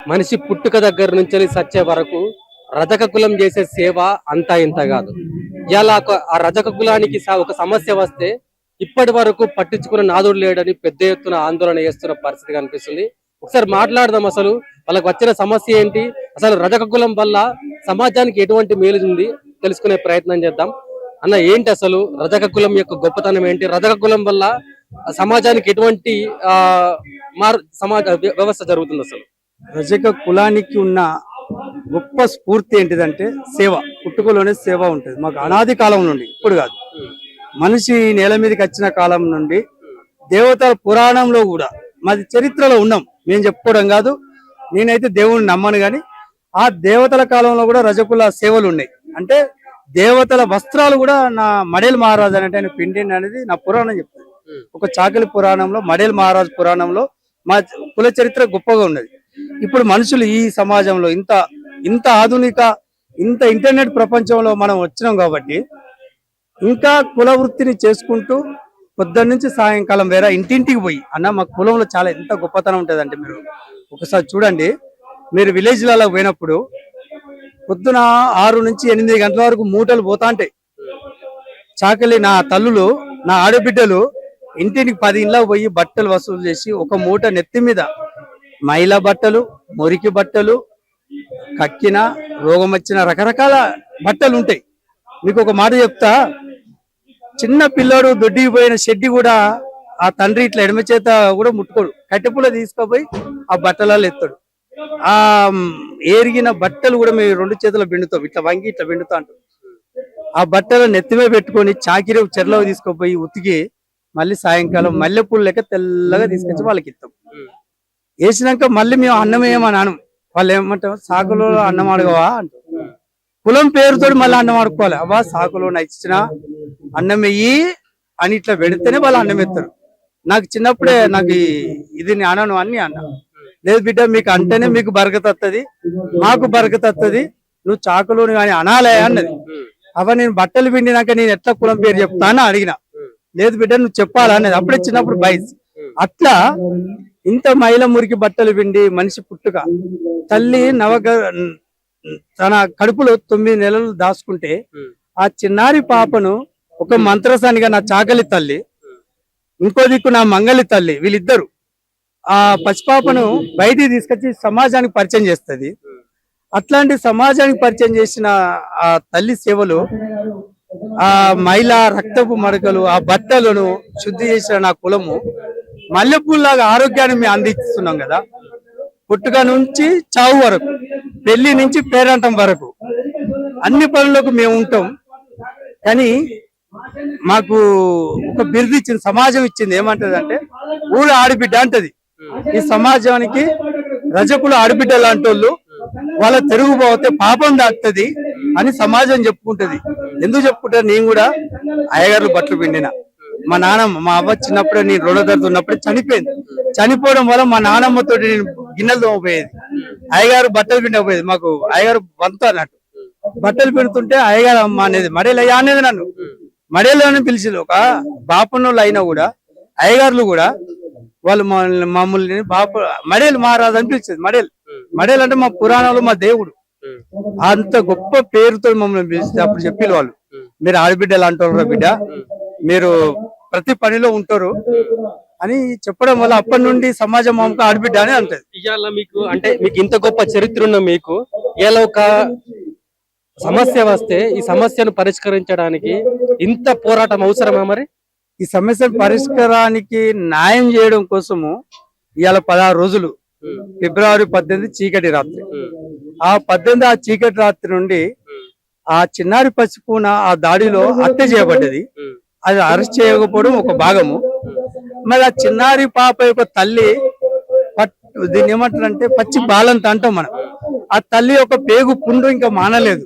మనిషి పుట్టుక దగ్గర నుంచి సచ్చే వరకు రజక కులం చేసే సేవ అంతా ఇంత కాదు. ఇలా ఆ రజక కులానికి ఒక సమస్య వస్తే ఇప్పటి వరకు పట్టించుకున్న నాదుడు లేడని పెద్ద ఎత్తున ఆందోళన చేస్తున్న పరిస్థితి కనిపిస్తుంది. ఒకసారి మాట్లాడదాం, అసలు వాళ్ళకి వచ్చిన సమస్య ఏంటి, అసలు రజక కులం వల్ల సమాజానికి ఎటువంటి మేలు ఉంది తెలుసుకునే ప్రయత్నం చేద్దాం. అన్న, ఏంటి అసలు రజక కులం యొక్క గొప్పతనం ఏంటి, రజక కులం వల్ల సమాజానికి ఎటువంటి సమాజ వ్యవస్థ జరుగుతుంది అసలు? రజక కులానికి ఉన్న గొప్ప స్ఫూర్తి ఏంటిదంటే సేవ. పుట్టుకలోనే సేవ ఉంటుంది. మాకు అనాది కాలం నుండి, ఇప్పుడు కాదు, మనిషి నేల మీదకి వచ్చిన కాలం నుండి దేవతల పురాణంలో కూడా మాది చరిత్రలో ఉన్నాం. మేము చెప్పుకోవడం కాదు, నేనైతే దేవుడిని నమ్మను, కానీ ఆ దేవతల కాలంలో కూడా రజకుల సేవలు ఉన్నాయి. అంటే దేవతల వస్త్రాలు కూడా నా మడేల్ మహారాజు అంటే ఆయన పిండి అనేది నా పురాణం చెప్తుంది. ఒక చాకలి పురాణంలో, మడేల్ మహారాజు పురాణంలో మా కుల చరిత్ర గొప్పగా ఉన్నది. ఇప్పుడు మనుషులు ఈ సమాజంలో ఇంత ఆధునిక, ఇంత ఇంటర్నెట్ ప్రపంచంలో మనం వచ్చినాం కాబట్టి ఇంకా కుల వృత్తిని చేసుకుంటూ పొద్దున్న నుంచి సాయంకాలం వేరే ఇంటింటికి పోయి, అన్న మా కులంలో చాలా ఎంత గొప్పతనం ఉంటుంది అంటే, మీరు ఒకసారి చూడండి. మీరు విలేజ్లలో పోయినప్పుడు పొద్దున 6 నుంచి 8 గంటల వరకు మూటలు పోతా ఉంటాయి. చాకలి నా తల్లులు, నా ఆడబిడ్డలు ఇంటికి 10 ఇళ్ళకు పోయి బట్టలు వసూలు చేసి ఒక మూట నెత్తి మీద మైలా బట్టలు, మురికి బట్టలు, కక్కిన రోగం వచ్చిన రకరకాల బట్టలు ఉంటాయి. మీకు ఒక మాట చెప్తా, చిన్న పిల్లాడు దొడ్డికి పోయిన షెడ్డి కూడా ఆ తండ్రి ఇట్లా ఎడమ చేత కూడా ముట్టుకోడు, కట్టెపుల తీసుకుపోయి ఆ బట్టలలో ఎత్తాడు. ఆ ఏరిగిన బట్టలు కూడా మేము 2 చేతుల బిండుతాం, ఇట్లా వంగి ఇట్లా బిండుతా అంటాం. ఆ బట్టలు నెత్తిమే పెట్టుకొని చాకిరి చెరలోకి తీసుకుపోయి ఉతికి మళ్ళీ సాయంకాలం మల్లెపూలు లెక్క తెల్లగా తీసుకొచ్చి వాళ్ళకి ఇస్తాం. వేసినాక మళ్ళీ మేము అన్నం ఏమని అనం, వాళ్ళు ఏమంటాం, సాకులో అన్నం అడగవా అంటాం. కులం పేరుతో మళ్ళీ అన్నం ఆడుకోవాలి. అవ్వా సాకులో నచ్చిన అన్నం వెయ్యి అని ఇట్లా పెడితేనే వాళ్ళు అన్నం ఎత్తారు. నాకు చిన్నప్పుడే నాకు ఇది అనను అన్ని అన్న, లేదు బిడ్డ మీకు అంటేనే మీకు బరకత వస్తుంది, మాకు బరకత వస్తుంది, నువ్వు చాకులోని కానీ అనాలే అన్నది. అవ నేను బట్టలు పిండినాక నేను ఎట్లా కులం పేరు చెప్తానని అడిగిన, లేదు బిడ్డ నువ్వు చెప్పాలా అన్నది. అప్పుడే చిన్నప్పుడు బైస్. అట్లా ఇంత మైల మురికి బట్టలు పిండి మనిషి పుట్టుక, తల్లి తన కడుపులో 9 నెలలు దాచుకుంటే ఆ చిన్నారి పాపను ఒక మంత్రసానిగా నా చాకలి తల్లి, ఇంకో దిక్కు నా మంగళి తల్లి, వీళ్ళిద్దరు ఆ పసిపాపను బయటికి తీసుకొచ్చి సమాజానికి పరిచయం చేస్తుంది. అట్లాంటి సమాజానికి పరిచయం చేసిన ఆ తల్లి సేవలు, ఆ మహిళ రక్తపు మరకలు, ఆ బట్టలను శుద్ధి చేసిన నా కులము మల్లెపూల్లాగా ఆరోగ్యాన్ని మేము అందిస్తున్నాం కదా. పుట్టుక నుంచి చావు వరకు, పెళ్లి నుంచి పేరంటం వరకు అన్ని పనులకు మేము ఉంటాం. కానీ మాకు ఒక బిరుదు ఇచ్చింది, సమాజం ఇచ్చింది. ఏమంటది అంటే ఊరు ఆడబిడ్డ అంటది. ఈ సమాజానికి రజకులు ఆడబిడ్డ లాంటి వాళ్ళు, వాళ్ళ తిరుగుపోతే పాపం దాటుతుంది అని సమాజం చెప్పుకుంటది. ఎందుకు చెప్పుకుంటారు? నేను కూడా అయ్యగారులు బట్టలు పిండిన, మా నాన్నమ్మ, మా అవ్వ చిన్నప్పుడే నేను 2వ తరగతి ఉన్నప్పుడే చనిపోయింది. చనిపోవడం వల్ల మా నాన్నమ్మతో నేను గిన్నెలు తోమపోయేది, అయ్యగారు బట్టలు పిండకపోయేది. మాకు అయ్యగారు వంత అన్నట్టు. బట్టలు పిండుతుంటే అయ్యగారు అమ్మ అనేది, మడేలయ్యా అనేది నన్ను మడేలని పిలిచింది. ఒక బాపన్నోళ్ళు అయినా కూడా అయ్యగారులు కూడా వాళ్ళు మమ్మల్ని మడేలు మహారాజు అని పిలిచేది. మడేలు అంటే మా పురాణంలో మా దేవుడు. అంత గొప్ప పేరుతో మమ్మల్ని పిలిచి అప్పుడు చెప్పి వాళ్ళు, మీరు ఆడబిడ్డలు అంటారు బిడ్డ, మీరు ప్రతి పనిలో ఉంటారు అని చెప్పడం వల్ల అప్పటి నుండి సమాజం మామకు ఆడబిడ్డ అని అంటది. ఇవాళ మీకు అంటే మీకు ఇంత గొప్ప చరిత్ర ఉన్న మీకు ఇలా ఒక సమస్య వస్తే ఈ సమస్యను పరిష్కరించడానికి ఇంత పోరాటం అవసరమా? మరి ఈ సమస్య పరిష్కారానికి న్యాయం చేయడం కోసము ఇవాళ 16 రోజులు, ఫిబ్రవరి 18 చీకటి రాత్రి, ఆ 18 ఆ చీకటి రాత్రి నుండి ఆ చిన్నారి పసిపున ఆ దాడిలో హత్య చేయబడ్డది. అది అరెస్ట్ చేయకపోవడం ఒక భాగము. మరి ఆ చిన్నారి పాప యొక్క తల్లి, దీన్ని ఏమంటారంటే పచ్చి బాలంత అంటాం మనం. ఆ తల్లి యొక్క పేగు పుండు ఇంకా మానలేదు.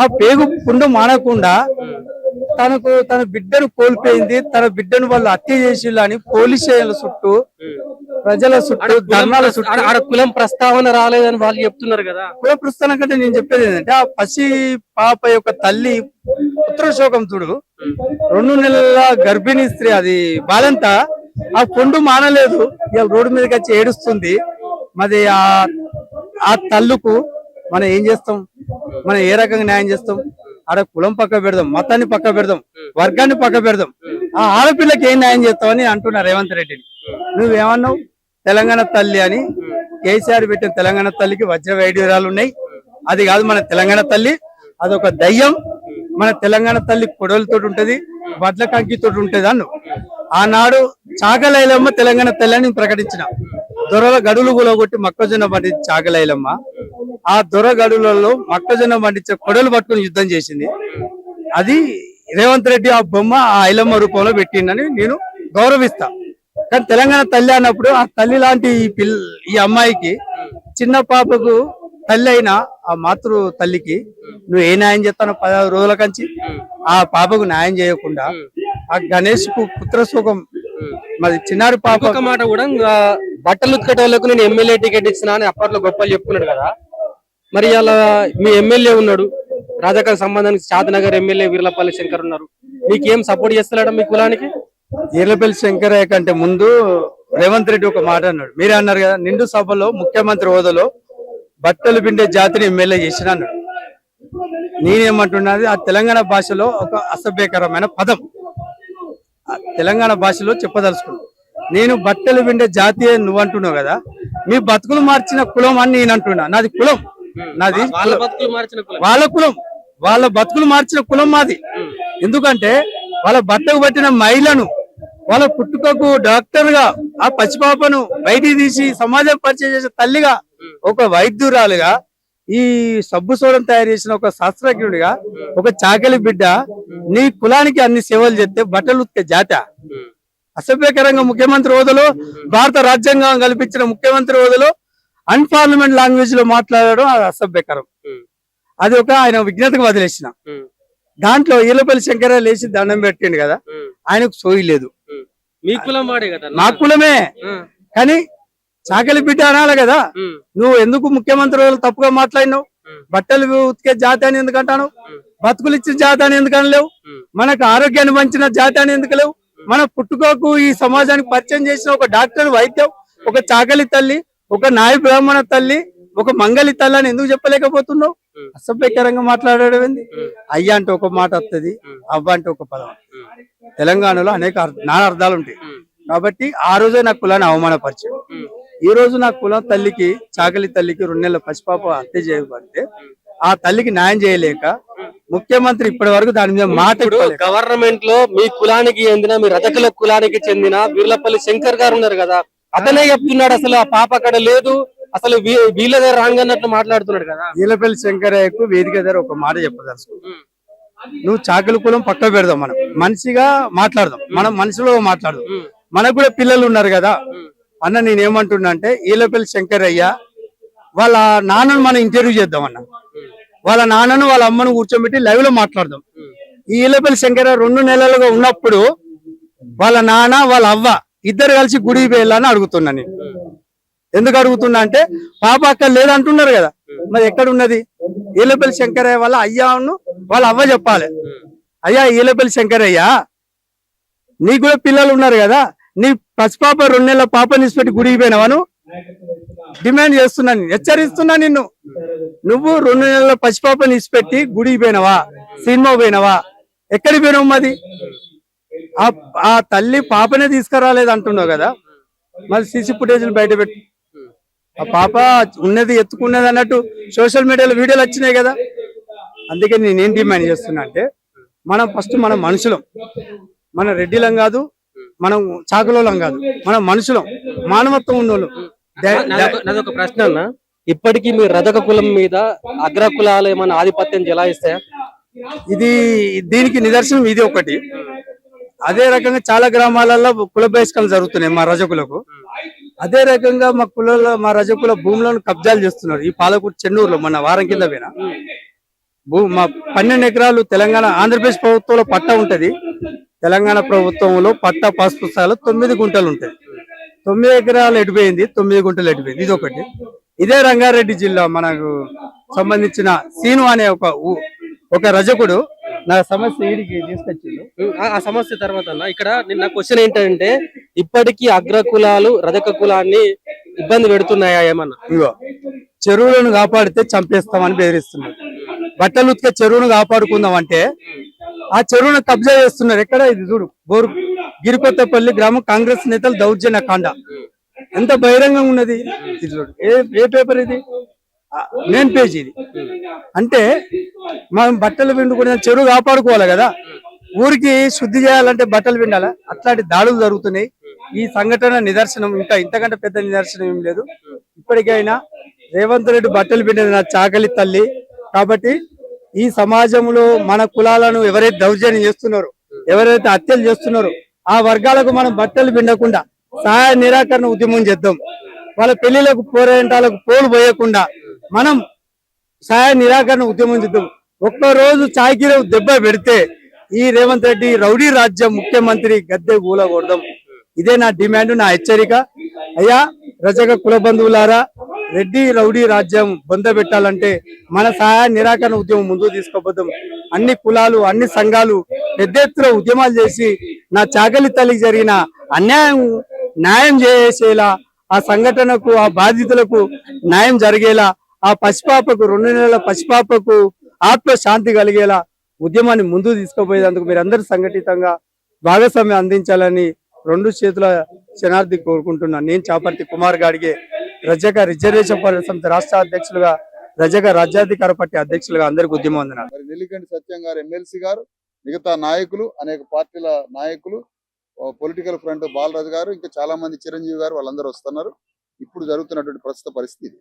ఆ పేగు పుండు మానకుండా తన బిడ్డను కోల్పోయింది, తన బిడ్డను వాళ్ళు హత్య చేసిళ్ళు అని పోలీస్ స్టేషన్ల చుట్టూ, ప్రజల చుట్టూ, ధర్నాల చుట్టూ కులం ప్రస్తావన రాలేదని వాళ్ళు చెప్తున్నారు కదా. కుల ప్రస్తావన కంటే నేను చెప్పేది ఏంటంటే, ఆ పసి పాప యొక్క తల్లి పుత్రశోకం చూడు, 2 నెలల గర్భిణీ స్త్రీ, అది బాలంతా ఆ పొండు మానలేదు. ఇవాళ రోడ్డు మీదకి వచ్చి ఏడుస్తుంది. మరి ఆ ఆ తల్లుకు మనం ఏం చేస్తాం, మనం ఏ రకంగా న్యాయం చేస్తాం? ఆడ కులం పక్క పెడదాం, మతాన్ని పక్క పెడదాం, వర్గాన్ని పక్క పెడదాం, ఆ ఆడపిల్లకి ఏం న్యాయం చేస్తామని అంటున్నారు రేవంత్ రెడ్డిని. నువ్వేమన్నావు? తెలంగాణ తల్లి అని కేసీఆర్ పెట్టిన తెలంగాణ తల్లికి వజ్ర వైడ్యూరాలు ఉన్నాయి. అది కాదు మన తెలంగాణ తల్లి, అదొక దయ్యం. మన తెలంగాణ తల్లి కొడవలతో ఉంటది, వడ్ల కంకితో ఉంటది అన్ను. ఆనాడు చాకలైలమ్మ తెలంగాణ తల్లి అని ప్రకటించిన. దొరల గడులు కూలగొట్టి మొక్కజొన్న పండించి చాకలైలమ్మ ఆ దొర గడులలో మొక్కజొన్న పండించే కొడలు పట్టుకుని యుద్ధం చేసింది. అది రేవంత్ రెడ్డి ఆ బొమ్మ ఆ ఐలమ్మ రూపంలో పెట్టిండని నేను గౌరవిస్తా. కానీ తెలంగాణ తల్లి అన్నప్పుడు ఆ తల్లి లాంటి ఈ అమ్మాయికి, చిన్న పాపకు తల్లి అయిన ఆ మాతృ తల్లికి నువ్వు ఏ న్యాయం చేస్తానో 16 రోజుల కంచి ఆ పాపకు న్యాయం చేయకుండా ఆ గణేష్ కు పుత్రశోకం. మరి చిన్నారి పాప ఒక మాట కూడా బట్టలు ఉతకటోళ్ళకు నేను ఎమ్మెల్యే టికెట్ ఇచ్చినా అని అప్పట్లో గొప్పలు చెప్పుకున్నాడు కదా. మరి అలా మీ ఎమ్మెల్యే ఉన్నాడు, రాజకీయ సంబంధానికి శాతనగర్ ఎమ్మెల్యే వీర్లపల్లి శంకర్ ఉన్నారు, మీకేం సపోర్ట్ చేస్తున్నాడు మీ కులానికి? వీర్లపల్లి శంకరయ్య కంటే ముందు రేవంత్ రెడ్డి ఒక మాట అన్నాడు, మీరే అన్నారు కదా, నిండు సభలో ముఖ్యమంత్రి హోదాలో బట్టలు పిండే జాతిని ఎమ్మెల్యే చేసిన అన్నాడు. నేనేమంటున్నది, ఆ తెలంగాణ భాషలో ఒక అసభ్యకరమైన పదం, తెలంగాణ భాషలో చెప్పదలుచుకున్నాను. నేను బట్టలు పిండే జాతి నువ్వు అంటున్నావు కదా, మీ బతుకులు మార్చిన కులం అని నేను అంటున్నా. నాది కులం, నాది వాళ్ళ కులం, వాళ్ళ బతుకులు మార్చిన కులం మాది. ఎందుకంటే వాళ్ళ బట్టకు పట్టిన మహిళను, వాళ్ళ పుట్టుకకు డాక్టర్ గా ఆ పసిపాపను బయటికి తీసి సమాజం పరిచయం చేసే తల్లిగా, ఒక వైద్యురాలుగా, ఈ సబ్బు సోడం తయారు చేసిన ఒక శాస్త్రజ్ఞుడిగా, ఒక చాకలి బిడ్డ నీ కులానికి అన్ని సేవలు చేస్తే బట్టలు ఉత్తే జాత అసభ్యకరంగా ముఖ్యమంత్రి హోదాలో, భారత రాజ్యాంగం కల్పించిన ముఖ్యమంత్రి హోదాలో అన్పార్లమెంట్ లాంగ్వేజ్ లో మాట్లాడడం అది అసభ్యకరం. అది ఒక ఆయన విజ్ఞతకు వదిలేసిన. దాంట్లో ఈలపల్లి శంకరయ్య లేచి దండం పెట్టిండు కదా, ఆయనకు సోయి లేదు. మీ కులం వాడే కదా, మా కులమే, కానీ చాకలి బిడ్డ అనాలి కదా. నువ్వు ఎందుకు ముఖ్యమంత్రి వాళ్ళు తప్పుగా మాట్లాడినావు? బట్టలు ఉతికే జాతి అని ఎందుకు అంటాను? బతుకులు ఇచ్చిన జాతి అని ఎందుకు అనలేవు? మనకు ఆరోగ్యాన్ని పంచిన జాతి అని ఎందుకు లేవు? మన పుట్టుకకు ఈ సమాజానికి పరిచయం చేసిన ఒక డాక్టర్, వైద్యం, ఒక చాకలి తల్లి, ఒక నాయ బ్రాహ్మణ తల్లి, ఒక మంగళి తల్లి అని ఎందుకు చెప్పలేకపోతున్నావు? అసభ్యకరంగా మాట్లాడడం ఏంది? అయ్య అంటే ఒక మాట వస్తుంది, అవ్వ అంటే ఒక పదం. తెలంగాణలో అనేక నానా అర్థాలు ఉంటాయి. కాబట్టి ఆ రోజే నా కులాన్ని అవమానపరిచాడు. ఈ రోజు నా కులం తల్లికి, చాకలి తల్లికి 2 నెలల పసిపాప హత్య చేయబడితే ఆ తల్లికి న్యాయం చేయలేక ముఖ్యమంత్రి ఇప్పటి వరకు దాని మీద మాట. గవర్నమెంట్ లో మీ కులానికి చెందిన, మీ రజకుల కులానికి చెందిన వీర్లపల్లి శంకర్ గారు ఉన్నారు కదా, అతనే చెప్తున్నాడు అసలు ఆ పాప అక్కడ లేదు, అసలు వీళ్ళదే రాంగ్ అన్నట్టు మాట్లాడుతున్నాడు కదా. వీర్లపల్లి శంకరయ్యకు వేదిక దగ్గర ఒక మాట చెప్పదలుచుకో, నువ్వు చాకలి కులం పక్క పెడదాం, మనం మనిషిగా మాట్లాడదాం, మనం మనసులో మాట్లాడదాం. మనకు కూడా పిల్లలు ఉన్నారు కదా అన్న. నేనేమంటున్నా అంటే, ఈలపల్లి శంకరయ్య వాళ్ళ నాన్నను మనం ఇంటర్వ్యూ చేద్దాం అన్న. వాళ్ళ నాన్నను వాళ్ళ అమ్మను కూర్చోబెట్టి లైవ్ లో మాట్లాడదాం. ఈ ఈలపల్లి శంకరయ్య 2 నెలలుగా ఉన్నప్పుడు వాళ్ళ నాన్న వాళ్ళ అవ్వ ఇద్దరు కలిసి గుడికి వెళ్ళాలని అడుగుతున్నా నేను. ఎందుకు అడుగుతున్నా అంటే, పాప అక్కడ లేదంటున్నారు కదా, మరి ఎక్కడ ఉన్నది? ఈలపల్లి శంకరయ్య వాళ్ళ అయ్యాను వాళ్ళ అవ్వ చెప్పాలి, అయ్యా ఈలపల్లి శంకరయ్య నీకు కూడా పిల్లలు ఉన్నారు కదా, నీ పసిపాప 2 నెలల పాపని ఇచ్చిపెట్టి గుడికి పోయినావాను డిమాండ్ చేస్తున్నాను, హెచ్చరిస్తున్నా నిన్ను. నువ్వు 2 నెలల పసిపాపని ఇచ్చిపెట్టి గుడికి పోయినావా, సినిమా పోయినావా, ఎక్కడికి పోయినావు? మరి ఆ తల్లి పాపనే తీసుకురాలేదు అంటున్నావు కదా, మరి సీసీ ఫుటేజ్లు బయట పెట్టి ఆ పాప ఉన్నది ఎత్తుకున్నది అన్నట్టు సోషల్ మీడియాలో వీడియోలు వచ్చినాయి కదా. అందుకే నేనేం డిమాండ్ చేస్తున్నా అంటే, మనం ఫస్ట్ మనం మనుషులం, మన రెడ్డిలం కాదు, మనం చాకులోలం కాదు, మనం మనుషులం, మానవత్వం ఉన్నోళ్ళు. నాదొక ప్రశ్న అన్న, ఇప్పటికీ మీ రజక కులం మీద అగ్ర కులాలు ఏమైనా ఆధిపత్యం చెలాయిస్తాయా? దీనికి నిదర్శనం ఇది ఒకటి. అదే రకంగా చాలా గ్రామాలలో కుల బహిష్కరణ జరుగుతున్నాయి మా రజకులకు. అదే రకంగా మా రజకుల భూములను కబ్జాలు చేస్తున్నారు. ఈ పాలకూరు చెన్నూరులో మన వారం కింద పోయిన మా 12 ఎకరాలు తెలంగాణ ఆంధ్రప్రదేశ్ ప్రభుత్వంలో పట్టా ఉంటది. తెలంగాణ ప్రభుత్వంలో పట్టా పాస్ పుస్తకాలు 9 గుంటలు ఉంటాయి. 9 ఎకరాలు ఎడిపోయింది, 9 గుంటలు ఎడిపోయింది. ఇది ఒకటి. ఇదే రంగారెడ్డి జిల్లా మనకు సంబంధించిన సీను అనే ఒక రజకుడు నా సమస్య వీడికి తీసుకొచ్చిండు. ఆ సమస్య తర్వాత ఇక్కడ నిన్న క్వశ్చన్ ఏంటంటే, ఇప్పటికీ అగ్ర కులాలు రజక కులాన్ని ఇబ్బంది పెడుతున్నాయా ఏమన్నా? ఇగో చెరువులను కాపాడితే చంపేస్తామని బెదిరిస్తున్నారు. బట్టలు ఉతికే చెరువును కాపాడుకుందాం అంటే ఆ చెరువును కబ్జా చేస్తున్నారు. ఎక్కడ ఇది చూడు, గిరికొత్తపల్లి గ్రామం కాంగ్రెస్ నేతలు దౌర్జన్య కాండ ఎంత బహిరంగంగా ఉన్నది. ఇది చూడు, ఏ పేపర్ ఇది, మెయిన్ పేజ్ ఇది. అంటే మనం బట్టలు పిండుకునే చెరువు కాపాడుకోవాలి కదా, ఊరికి శుద్ధి చేయాలంటే బట్టలు పిండాలా? అట్లాంటి దాడులు జరుగుతున్నాయి. ఈ సంఘటన నిదర్శనం, ఇంకా ఇంతకంటే పెద్ద నిదర్శనం ఏం లేదు. ఇప్పటికైనా రేవంత్ రెడ్డి బట్టలు పిండేది నా చాకలి తల్లి. కాబట్టి ఈ సమాజంలో మన కులాలను ఎవరైతే దౌర్జన్యం చేస్తున్నారో, ఎవరైతే హత్యలు చేస్తున్నారో ఆ వర్గాలకు మనం బట్టలు పిండకుండా సహాయ నిరాకరణ ఉద్యమం చేద్దాం. వాళ్ళ పెళ్లిలకు పోరాటాలకు పోలు పోయకుండా మనం సహాయ నిరాకరణ ఉద్యమం చేద్దాం. ఒక్కరోజు చాకిర దెబ్బ పెడితే ఈ రేవంత్ రెడ్డి రౌడీ రాజ్యం ముఖ్యమంత్రి గద్దె కూలకూడదాం. ఇదే నా డిమాండ్, నా హెచ్చరిక. అయ్యా రజక కుల బంధువులారా, రెడ్డి రౌడీ రాజ్యం బొందబెట్టాలంటే మన సహాయ నిరాకరణ ఉద్యమం ముందుకు తీసుకోబోతాం. అన్ని కులాలు, అన్ని సంఘాలు పెద్ద ఎత్తున ఉద్యమాలు చేసి నా చాకలి తల్లికి జరిగిన అన్యాయం న్యాయం చేసేలా, ఆ సంఘటనకు, ఆ బాధితులకు న్యాయం జరిగేలా, ఆ పసిపాపకు 2 నెలల పసిపాపకు ఆత్మ శాంతి కలిగేలా ఉద్యమాన్ని ముందుకు తీసుకుపోయేందుకు మీరందరూ సంఘటితంగా భాగస్వామ్యం అందించాలని 2 చేతుల శనార్థి కోరుకుంటున్నాను. నేను చాపర్తి కుమార్ గాడిగే రజక రిజర్వేషన్ పోరాట సమితి రాష్ట్ర అధ్యక్షులుగా, రజక రాజ్యాధికార పార్టీ అధ్యక్షులుగా అందరికి ఉద్యమం వందనాలు. మరి నెల్లికంటి సత్యం గారు, ఎమ్మెల్సీ గారు, మిగతా నాయకులు, అనేక పార్టీల నాయకులు, పొలిటికల్ ఫ్రంట్ బాలరాజు గారు, ఇంకా చాలా మంది, చిరంజీవి గారు, వాళ్ళందరూ వస్తున్నారు. ఇప్పుడు జరుగుతున్నటువంటి ప్రస్తుత పరిస్థితి.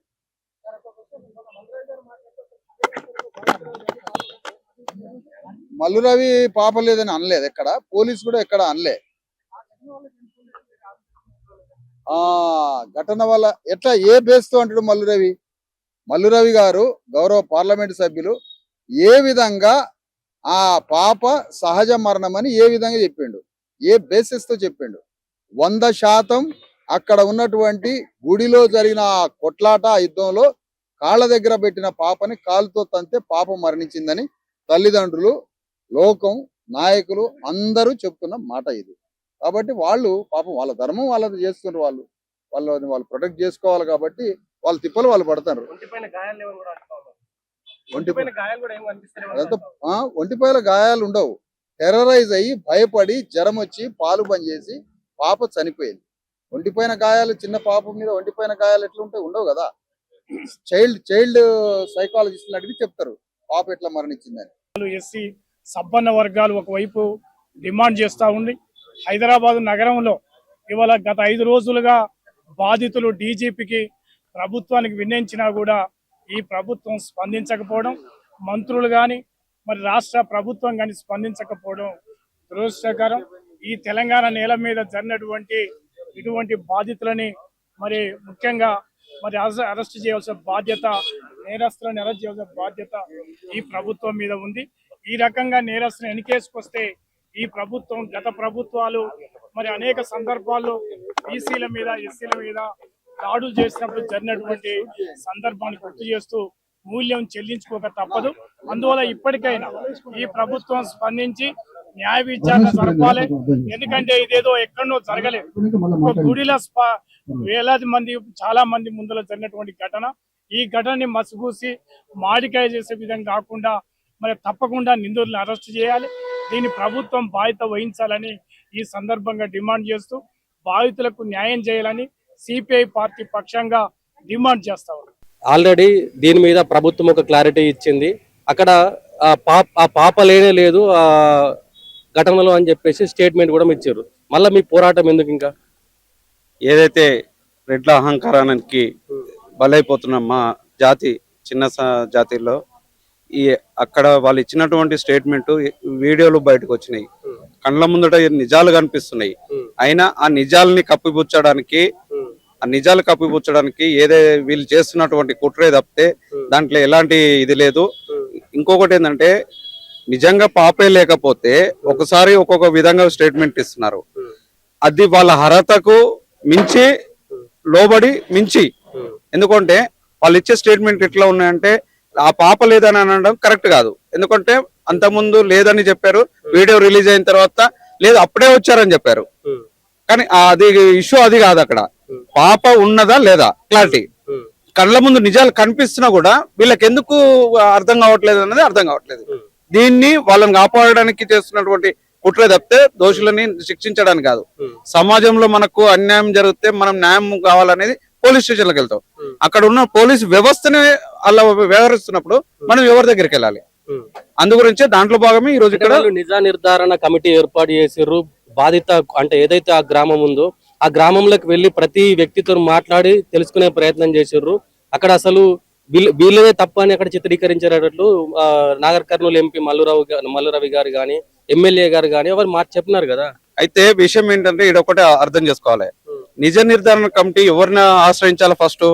మల్లు రవి పాప లేదని అనలేదు ఎక్కడ, పోలీసు కూడా ఎక్కడ అనలే. ఘటన వల్ల ఎట్లా, ఏ బేస్తో అంటాడు మల్లు రవి గారు గౌరవ పార్లమెంటు సభ్యులు ఏ విధంగా ఆ పాప సహజ మరణమని ఏ విధంగా చెప్పిండు, ఏ బేసిస్ తో చెప్పిండు? 100% అక్కడ ఉన్నటువంటి గుడిలో జరిగిన ఆ కొట్లాట, ఆ యుద్ధంలో కాళ్ళ దగ్గర పెట్టిన పాపని కాలుతో తంతే పాప మరణించిందని తల్లిదండ్రులు, లోకం, నాయకులు అందరూ చెప్తున్న మాట ఇది. కాబట్టి వాళ్ళు పాపం వాళ్ళ ధర్మం వాళ్ళది చేస్తున్నారు. వాళ్ళు ప్రొటెక్ట్ చేసుకోవాలి. కాబట్టి వాళ్ళ తిప్పలు వాళ్ళు పడతారు. ఒంటిపైన గాయాలు ఉండవు. టెర్రరైజ్ అయ్యి భయపడి జ్వరం వచ్చి పాలు బంద్ చేసి పాప చనిపోయింది. ఒంటిపైన గాయాలు, చిన్న పాప మీద ఒంటిపైన గాయాలు ఎట్లా ఉంటాయి? ఉండవు కదా. చైల్డ్ సైకాలజిస్టులు అడిగి చెప్తారు పాప ఎట్లా మరణించిందని. ఎస్సీ సబ్బన్న వర్గాలు ఒకవైపు డిమాండ్ చేస్తూ ఉండి, హైదరాబాద్ నగరంలో ఇవాళ గత 5 రోజులుగా బాధితులు డీజీపీకి, ప్రభుత్వానికి విన్నవించినా కూడా ఈ ప్రభుత్వం స్పందించకపోవడం, మంత్రులు కానీ మరి రాష్ట్ర ప్రభుత్వం కానీ స్పందించకపోవడం దురదృష్టకరం. ఈ తెలంగాణ నేల మీద జరిగినటువంటి ఇటువంటి బాధితులని మరి ముఖ్యంగా మరి అరెస్ట్ చేయాల్సిన బాధ్యత, నేరస్తులను అరెస్ట్ చేయాల్సిన బాధ్యత ఈ ప్రభుత్వం మీద ఉంది. ఈ రకంగా నేరస్తులను ఎన్నికేసుకొస్తే ఈ ప్రభుత్వం, గత ప్రభుత్వాలు మరి అనేక సందర్భాల్లో బీసీల మీద, ఎస్సీల మీద దాడులు చేసినప్పుడు జరిగినటువంటి సందర్భాన్ని గుర్తు చేస్తూ మూల్యం చెల్లించుకోక తప్పదు. అందువల్ల ఇప్పటికైనా ఈ ప్రభుత్వం స్పందించి న్యాయ విచారణ జరపాలి. ఎందుకంటే ఇదేదో ఎక్కడో జరగలేదు, ఒక గుడిలో వేలాది మంది, చాలా మంది ముందులో జరిగినటువంటి ఘటన. ఈ ఘటనని మసిపూసి మాడికాయ చేసే విధంగా కాకుండా మరి తప్పకుండా నిందితులను అరెస్ట్ చేయాలి. దీన్ని ప్రభుత్వం బాధ్యత వహించాలని ఈ సందర్భంగా డిమాండ్ చేస్తూ బాధితులకు న్యాయం చేయాలని సిపిఐ పార్టీ పక్షంగా డిమాండ్ చేస్తా ఉన్నారు. ఆల్రెడీ దీని మీద ప్రభుత్వం ఒక క్లారిటీ ఇచ్చింది. అక్కడ ఆ పాప లేనే లేదు ఆ ఘటనలో అని చెప్పేసి స్టేట్మెంట్ కూడా ఇచ్చారు. మళ్ళీ మీ పోరాటం ఎందుకు? ఇంకా ఏదైతే రెడ్ల అహంకారానికి బలైపోతున్న మా జాతి, చిన్న జాతిలో అక్కడ వాళ్ళు ఇచ్చినటువంటి స్టేట్మెంట్ వీడియోలు బయటకు వచ్చినాయి. కళ్ళ ముందట నిజాలు కనిపిస్తున్నాయి. అయినా ఆ నిజాలని కప్పిపుచ్చడానికి ఏదే వీళ్ళు చేస్తున్నటువంటి కుట్రే తప్పితే దాంట్లో ఎలాంటి ఇది లేదు. ఇంకొకటి ఏంటంటే, నిజంగా పాపే లేకపోతే ఒకసారి ఒక్కొక్క విధంగా స్టేట్మెంట్ ఇస్తున్నారు. అది వాళ్ళ అర్హతకు మించి, లోబడి మించి. ఎందుకంటే వాళ్ళు ఇచ్చే స్టేట్మెంట్ ఎట్లా ఉన్నాయంటే, ఆ పాప లేదని అనడం కరెక్ట్ కాదు. ఎందుకంటే అంతకుముందు లేదని చెప్పారు, వీడియో రిలీజ్ అయిన తర్వాత లేదు అప్పుడే వచ్చారని చెప్పారు. కానీ అది ఇష్యూ అది కాదు. అక్కడ పాప ఉన్నదా లేదా క్లారిటీ. కళ్ళ ముందు నిజాలు కనిపిస్తున్నా కూడా వీళ్ళకి ఎందుకు అర్థం కావట్లేదు అన్నది అర్థం కావట్లేదు. దీన్ని వాళ్ళని కాపాడడానికి చేస్తున్నటువంటి కుట్ర తప్పితే దోషులని శిక్షించడానికి కాదు. సమాజంలో మనకు అన్యాయం జరిగితే మనం న్యాయం కావాలనేది పోలీస్ స్టేషన్లకు వెళ్తాం. అక్కడ ఉన్న పోలీస్ వ్యవస్థని అలా వ్యవహరిస్తున్నప్పుడు మనం ఎవరి దగ్గరికి వెళ్ళాలి? అందు గురించే దాంట్లో భాగమే ఈ రోజు ఇక్కడ నిజా నిర్ధారణ కమిటీ ఏర్పాటు చేసిర్రు. బాధిత అంటే ఏదైతే ఆ గ్రామం ఉందో ఆ గ్రామంలోకి వెళ్లి ప్రతి వ్యక్తితో మాట్లాడి తెలుసుకునే ప్రయత్నం చేసిర్రు. అక్కడ అసలు వీళ్ళదే తప్ప అని అక్కడ చిత్రీకరించేటట్లు నాగర్ కర్నూలు ఎంపీ మల్లురవి గారు గాని ఎమ్మెల్యే గారు గాని ఎవరు చెప్పినారు కదా. అయితే విషయం ఏంటంటే ఇదొకటి అర్థం చేసుకోవాలి. నిజ నిర్ధారణ కమిటీ ఎవరిని ఆశ్రయించాలి? ఫస్ట్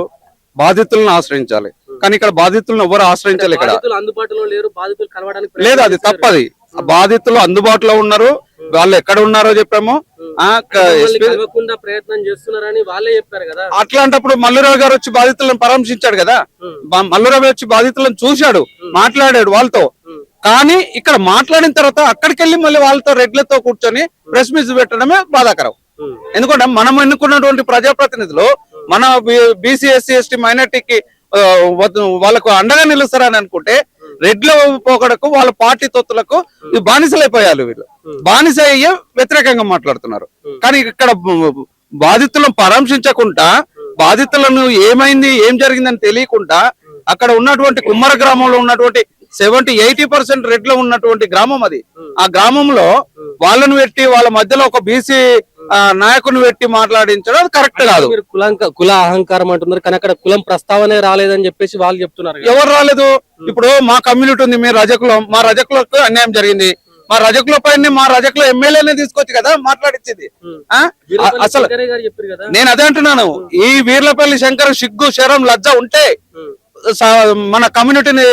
బాధితులను ఆశ్రయించాలి. కానీ ఇక్కడ బాధితులను ఎవరు ఆశ్రయించాలి? ఇక్కడ అందుబాటులో లేరు, బాధితులు కలవడానికి లేదు. అది తప్పది. బాధితులు అందుబాటులో ఉన్నారు, వాళ్ళు ఎక్కడ ఉన్నారో చెప్పాము. ప్రయత్నం చేస్తున్నారని వాళ్ళే చెప్పారు కదా. అట్లాంటప్పుడు మల్లురావు గారు వచ్చి బాధితులను పరామర్శించాడు కదా. మల్లురావు వచ్చి బాధితులను చూశాడు, మాట్లాడాడు వాళ్ళతో. కానీ ఇక్కడ మాట్లాడిన తర్వాత అక్కడికి వెళ్ళి మళ్ళీ వాళ్ళతో రెడ్లతో కూర్చొని ప్రెస్ మీట్ పెట్టడమే బాధాకరం. ఎందుకంటే మనం ఎన్నుకున్నటువంటి ప్రజాప్రతినిధులు మన బీసీ ఎస్సీ ఎస్టీ మైనార్టీకి వాళ్ళకు అండగా నిలుస్తారని అనుకుంటే రెడ్ల పోకడకు వాళ్ళ పార్టీ తొత్తులకు బానిసలైపోయారు. వీళ్ళు బానిస అయ్యే వ్యతిరేకంగా మాట్లాడుతున్నారు. కానీ ఇక్కడ బాధితులను పరామర్శించకుండా, బాధితులను ఏమైంది ఏం జరిగిందని తెలియకుండా అక్కడ ఉన్నటువంటి కుమ్మర గ్రామంలో ఉన్నటువంటి 70-80% రెడ్లు ఉన్నటువంటి గ్రామం అది. ఆ గ్రామంలో వాళ్ళను పెట్టి వాళ్ళ మధ్యలో ఒక బీసీ నాయకుని పెట్టి మాట్లాడించడం అది కరెక్ట్ కాదు. కుల అహంకారం అంటున్నారు, కానీ అక్కడ కులం ప్రస్తావనే రాలేదని చెప్పేసి వాళ్ళు చెప్తున్నారు. ఎవరు రాలేదు? ఇప్పుడు మా కమ్యూనిటీ ఉంది, మీ రజకులం, మా రజకులకు అన్యాయం జరిగింది, మా రజకుల పైన మా రజకుల ఎమ్మెల్యేనే తీసుకొచ్చి కదా మాట్లాడించింది. అసలు నేను అదే అంటున్నాను, ఈ వీర్లపల్లి శంకర్ సిగ్గు శరం లజ్జ ఉంటే మన కమ్యూనిటీని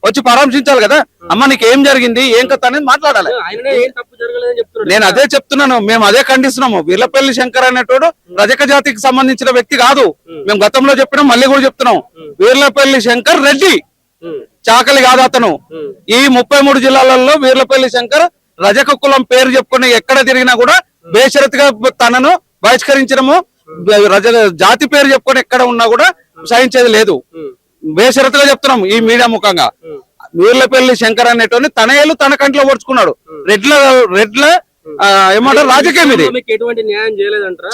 వచ్చి పరామర్శించాలి కదా. అమ్మ నీకు ఏం జరిగింది, ఏం కథ అనేది మాట్లాడాలి. నేను అదే చెప్తున్నాను, మేము అదే ఖండిస్తున్నాము. వీర్లపల్లి శంకర్ అనేటోడు రజక జాతికి సంబంధించిన వ్యక్తి కాదు. మేము గతంలో చెప్పినాం, మళ్ళీ కూడా చెప్తున్నాం. వీర్లపల్లి శంకర్ రెడ్డి, చాకలి కాదు అతను. ఈ 33 జిల్లాలలో వీర్లపల్లి శంకర్ రజక కులం పేరు చెప్పుకుని ఎక్కడ తిరిగినా కూడా బేషరతుగా తనను బహిష్కరించడము, జాతి పేరు చెప్పుకొని ఎక్కడ ఉన్నా కూడా సహించేది లేదు. బేషరతుగా చెప్తున్నాం ఈ మీడియా ముఖంగా. వీర్లపల్లి శంకర్ అనేటోని తన ఏళ్ళు తన కంట్లో ఓడ్చుకున్నాడు. రెడ్ల ఏమంటారు రాజకీయం ఇది.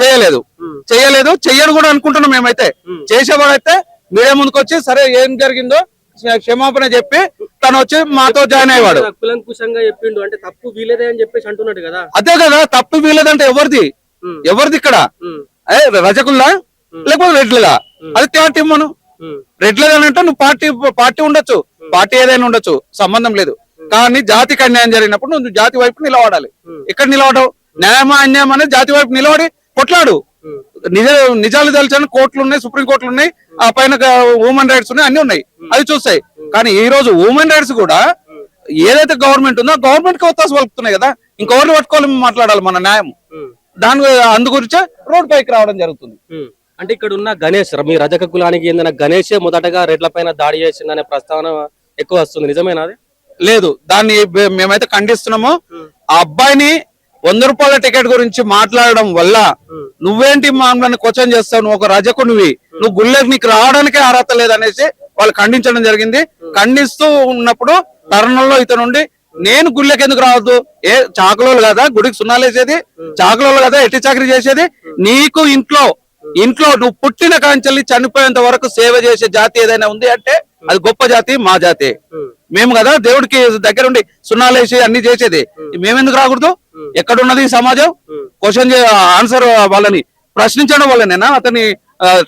చేయలేదు, చెయ్యను కూడా అనుకుంటున్నాం. మేమైతే చేసేవాడైతే మీడియా ముందుకు వచ్చి సరే ఏం జరిగిందో క్షమాపణ చెప్పి తను వచ్చి మాతో జాయిన్ అయ్యేవాడు. కులంకుశంగా చెప్పిండు అంటే తప్పు వీలేదే అని చెప్పేసి అంటున్నాడు కదా. అదే కదా, తప్పు వీలేదంటే ఎవరిది ఇక్కడ? రజకుల్లా లేకపోతే రెడ్లదా? అది క్లారిటీ ఇవ్వను. రెడ్లదంటే నువ్వు పార్టీ ఉండొచ్చు, పార్టీ ఏదైనా ఉండొచ్చు, సంబంధం లేదు. కానీ జాతికి అన్యాయం జరిగినప్పుడు నువ్వు జాతి వైపు నిలబడాలి. ఎక్కడ నిలబడవు? న్యాయమా అన్యాయం అనేది జాతి వైపు నిలబడి కొట్లాడు. నిజాలు తెలిసిన కోర్టులు ఉన్నాయి, సుప్రీం కోర్టులు ఉన్నాయి, ఆ పైన హ్యూమన్ రైట్స్ ఉన్నాయి, అన్ని ఉన్నాయి, అవి చూస్తాయి. కానీ ఈ రోజు హ్యూమన్ రైట్స్ కూడా ఏదైతే గవర్నమెంట్ ఉందో గవర్నమెంట్ కి ఒత్తాసు పలుకుతున్నాయి కదా. ఇంకెవరిని పట్టుకోవాలి మాట్లాడాలి మన న్యాయం. దాని అందు గురించే రోడ్ పైకి రావడం జరుగుతుంది. అంటే ఇక్కడ ఉన్న గణేష్, మీ రజక కులానికి ఏందన్న గణేషే మొదటగా రెడ్ల పైన దాడి చేసిందనే ప్రస్తావన ఎక్కువ వస్తుంది, నిజమేనా? అది లేదు, దాన్ని మేమైతే ఖండిస్తున్నాము. ఆ అబ్బాయిని 100 రూపాయల టికెట్ గురించి మాట్లాడడం వల్ల నువ్వేంటి మమ్మల్ని క్వశ్చన్ చేస్తావు? నువ్వు ఒక రజకునివి, నువ్వు గుళ్ళకి నీకు రావడానికే అర్హత లేదనేసి వాళ్ళు ఖండించడం జరిగింది. ఖండిస్తూ ఉన్నప్పుడు తరుణంలో ఇతనుండి నేను గుళ్ళకి ఎందుకు రావద్దు? చాకలోలు కదా గుడికి సున్నాలేసేది, చాకలోలు కదా ఎట్టి చాకరీ చేసేది. నీకు ఇంట్లో నువ్వు పుట్టిన కాంచెల్లి చనిపోయేంత వరకు సేవ చేసే జాతి ఏదైనా ఉంది అంటే అది గొప్ప జాతి, మా జాతి. మేము కదా దేవుడికి దగ్గరుండి సున్నాలేసి అన్ని చేసేది. మేమెందుకు రాకూడదు? ఎక్కడున్నది ఈ సమాజం? క్వశ్చన్ ఆన్సర్ వాళ్ళని ప్రశ్నించడం వల్లనేనా అతని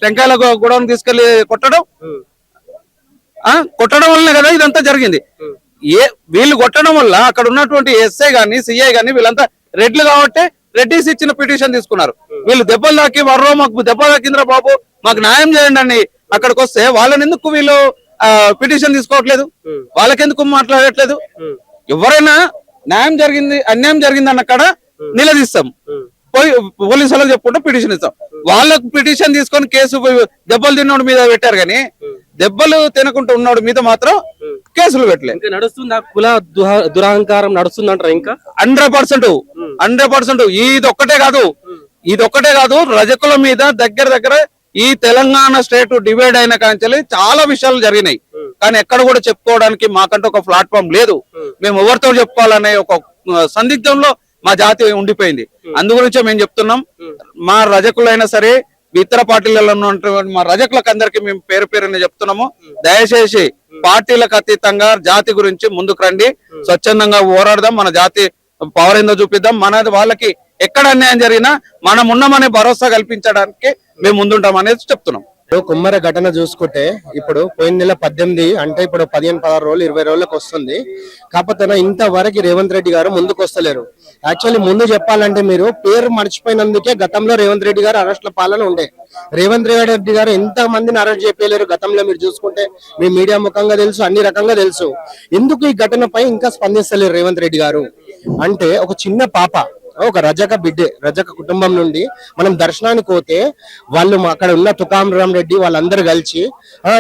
టెంకాయల గొడవను తీసుకెళ్లి కొట్టడం వల్లనే కదా ఇదంతా జరిగింది. వీళ్ళు కొట్టడం వల్ల అక్కడ ఉన్నటువంటి ఎస్ఐ గాని సిఐ గాని వీళ్ళంతా రెడ్లు కాబట్టి రెడ్డిస్ ఇచ్చిన పిటిషన్ తీసుకున్నారు. వీళ్ళు దెబ్బలు దాకి వర్రో మాకు దెబ్బ దాకిందిరా బాబు మాకు న్యాయం చేయండి అని అక్కడికి వస్తే వాళ్ళని ఎందుకు వీళ్ళు పిటిషన్ తీసుకోవట్లేదు? వాళ్ళకెందుకు మాట్లాడట్లేదు? ఎవరైనా న్యాయం జరిగింది అన్యాయం జరిగింది అన్న కాడ నిలదీస్తాం, పోలీసు వాళ్ళకి చెప్పుకుంటే పిటిషన్ ఇస్తాం. వాళ్ళకు పిటిషన్ తీసుకొని కేసు దెబ్బలు తిన్నోడి మీద పెట్టారు, కానీ దెబ్బలు తినకుండా ఉన్నోడి మీద మాత్రం కేసులు పెట్టలేదు. నడుస్తుందా కుల దురహంకారం నడుస్తుందంటారా? ఇంకా 100% ఇదొక్కటే కాదు రజకుల మీద దగ్గర ఈ తెలంగాణ స్టేట్ డివైడ్ అయిన కాంచెల్లి చాలా విషయాలు జరిగినాయి, కానీ ఎక్కడ కూడా చెప్పుకోవడానికి మాకంటూ ఒక ప్లాట్ఫామ్ లేదు. మేము ఎవరితో చెప్పుకోవాలనే ఒక సందిగ్ధంలో మా జాతి ఉండిపోయింది. అందు గురించే మేము చెప్తున్నాం, మా రజకులైనా సరే ఇతర పార్టీలలో ఉన్నటువంటి మా రజకులకు అందరికీ మేము పేరు పేరుని చెప్తున్నాము, దయచేసి పార్టీలకు అతీతంగా జాతి గురించి ముందుకు రండి, స్వచ్ఛందంగా పోరాడదాం, మన జాతి పవర్ ఏందో చూపిద్దాం, మన వాళ్ళకి ఎక్కడ అన్యాయం జరిగినా మనం ఉన్నామనే భరోసా కల్పించడానికి మేము ముందుంటాం అనేది చెప్తున్నాం. కుమ్మర ఘటన చూసుకుంటే ఇప్పుడు పోయిన నెల 18 అంటే ఇప్పుడు 15-16 రోజులు 20 రోజులకు వస్తుంది. కాకపోతే ఇంతవరకు రేవంత్ రెడ్డి గారు ముందుకు వస్తలేరు. యాక్చువల్లీ ముందు చెప్పాలంటే మీరు పేరు మర్చిపోయినందుకే గతంలో రేవంత్ రెడ్డి గారు అరెస్ట్ల పాలన ఉండే. రేవంత్ రెడ్డి గారు ఎంత మందిని అరెస్ట్ చేయలేరు గతంలో మీరు చూసుకుంటే, మీ మీడియా ముఖంగా తెలుసు, అన్ని రకంగా తెలుసు. ఎందుకు ఈ ఘటనపై ఇంకా స్పందిస్తలేరు రేవంత్ రెడ్డి గారు అంటే, ఒక చిన్న పాప ఒక రజక బిడ్డే, రజక కుటుంబం నుండి మనం దర్శనానికి పోతే వాళ్ళు అక్కడ ఉన్న తుకాం రామ్ రెడ్డి వాళ్ళందరూ కలిసి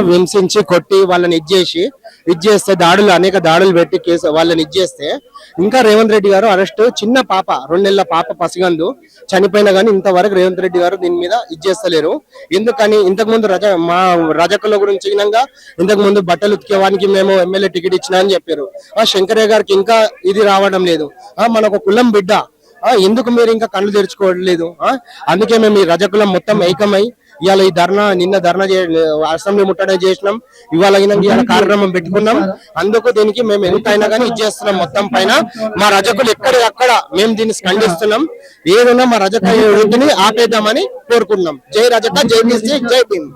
హింసించి కొట్టి వాళ్ళని ఇచ్చేస్తే దాడులు అనేక దాడులు పెట్టి కేసు వాళ్ళని ఇచ్చేస్తే ఇంకా రేవంత్ రెడ్డి గారు అరెస్ట్, చిన్న పాప 2 నెలల పాప పసిగందు చనిపోయినా కానీ ఇంతవరకు రేవంత్ రెడ్డి గారు దీని మీద ఇచ్చేస్తలేరు. ఎందుకని ఇంతకు ముందు మా రజకుల గురించి ఇంతకు ముందు బట్టలు ఉతికేవానికి మేము ఎమ్మెల్యే టికెట్ ఇచ్చినా అని చెప్పారు. శంకరయ్య గారికి ఇంకా ఇది రావడం లేదు. మనకు కులం బిడ్డ, ఎందుకు మీరు ఇంకా కళ్ళు తెరుచుకోవట్లేదు? అందుకే మేము ఈ రజకులం మొత్తం ఏకమై ఇవాళ ఈ నిన్న ధర్నా అసెంబ్లీ ముట్టడి చేసినాం, ఇవాళ కార్యక్రమం పెట్టుకున్నాం. అందుకు దీనికి మేము ఎంతైనా కానీ ఇచ్చేస్తున్నాం. మొత్తం పైన మా రజకులు ఎక్కడికక్కడ మేము దీన్ని స్పందిస్తున్నాం. ఏదైనా మా రజక వృత్తిని ఆపేద్దామని కోరుకుంటున్నాం. జై రజక, జై బీసీ, జై భీమ్.